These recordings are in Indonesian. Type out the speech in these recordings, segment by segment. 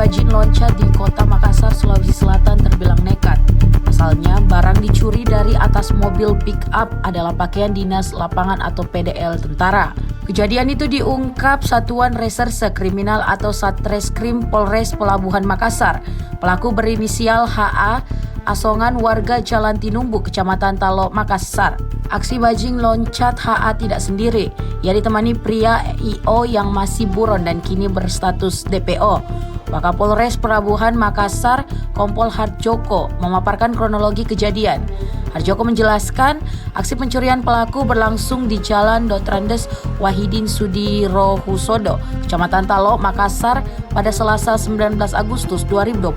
bajing loncat di kota Makassar, Sulawesi Selatan terbilang nekat. Pasalnya, barang dicuri dari atas mobil pick-up adalah pakaian dinas lapangan atau PDL tentara. Kejadian itu diungkap Satuan Reserse Kriminal atau Satreskrim Polres Pelabuhan Makassar. Pelaku berinisial HA, asongan warga Jalan Tinumbu, Kecamatan Talo, Makassar. Aksi bajing loncat HA tidak sendiri. Ia ditemani pria IO yang masih buron dan kini berstatus DPO. Wakapolres Pelabuhan Makassar, Kompol Harjoko, memaparkan kronologi kejadian. Harjoko menjelaskan, aksi pencurian pelaku berlangsung di Jalan Dotrandes Wahidin Sudirohusodo, Kecamatan Talo, Makassar pada Selasa 19 Agustus 2025.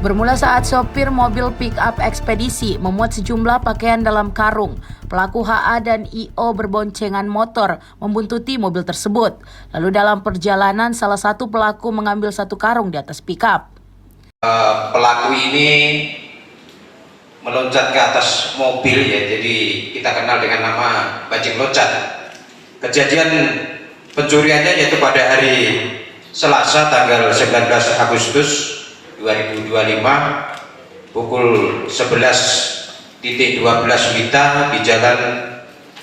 Bermula saat sopir mobil pick-up ekspedisi memuat sejumlah pakaian dalam karung. Pelaku HA dan IO berboncengan motor membuntuti mobil tersebut. Lalu dalam perjalanan salah satu pelaku mengambil satu karung di atas pick-up. Pelaku ini meloncat ke atas mobil ya, jadi kita kenal dengan nama bajing loncat. Kejadian pencuriannya yaitu pada hari Selasa tanggal 19 Agustus 2025 pukul 11.12 WITA di Jalan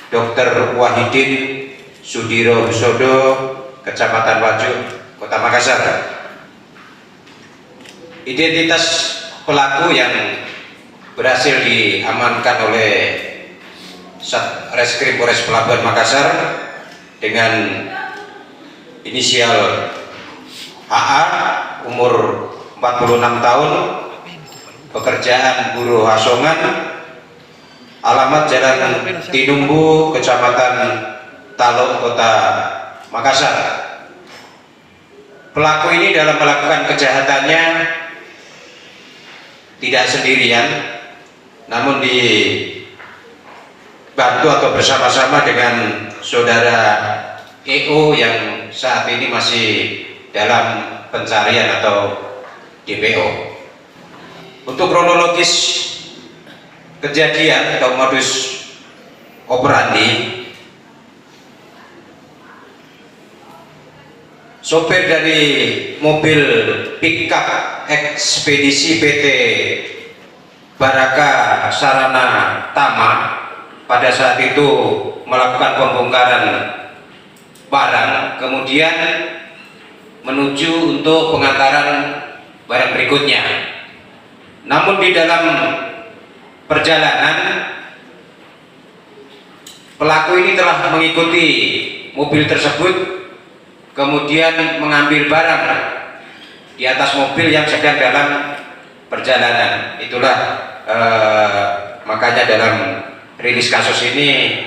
Dr. Wahidin Sudirohusodo, Kecamatan Wajuk, Kota Makassar. Identitas pelaku yang berhasil diamankan oleh Satreskrim Polres Pelabuhan Makassar dengan inisial HA, umur 46 tahun, pekerjaan buruh asongan, alamat Jalan Tinumbu, Kecamatan Talo, Kota Makassar. Pelaku ini dalam melakukan kejahatannya tidak sendirian, namun dibantu atau bersama-sama dengan saudara EO yang saat ini masih dalam pencarian atau DPO. Untuk kronologis kejadian atau modus operandi, sopir dari mobil pick-up ekspedisi PT Baraka Sarana Tama pada saat itu melakukan pembongkaran barang, kemudian menuju untuk pengantaran barang berikutnya. Namun di dalam perjalanan pelaku ini telah mengikuti mobil tersebut, kemudian mengambil barang di atas mobil yang sedang dalam perjalanan. Itulah makanya dalam rilis kasus ini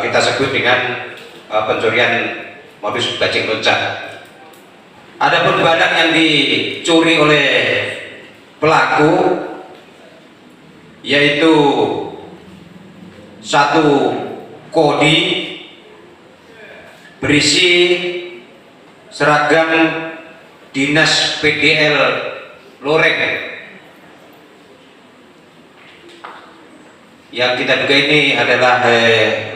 kita sebut dengan pencurian modus bajing loncat. Adapun barang yang dicuri oleh pelaku yaitu satu kodi berisi seragam dinas PDL loreng. Yang kita duga ini adalah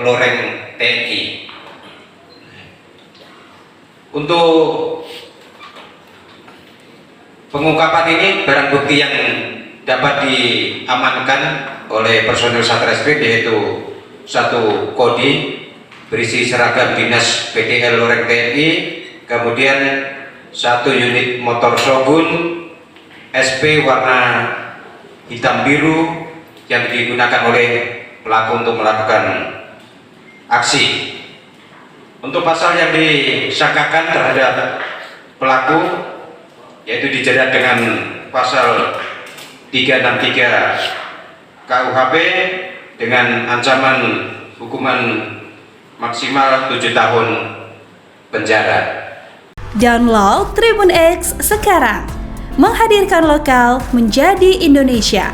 loreng TNI. Untuk pengungkapan ini, barang bukti yang dapat diamankan oleh personil Satreskrim yaitu satu kodi berisi seragam dinas PDL loreng TNI, kemudian satu unit motor Shogun SP warna hitam biru yang digunakan oleh pelaku untuk melakukan aksi. Untuk pasal yang disangkakan terhadap pelaku yaitu dijerat dengan pasal 363 KUHP dengan ancaman hukuman maksimal 7 tahun penjara. Download Tribun X sekarang, menghadirkan lokal menjadi Indonesia.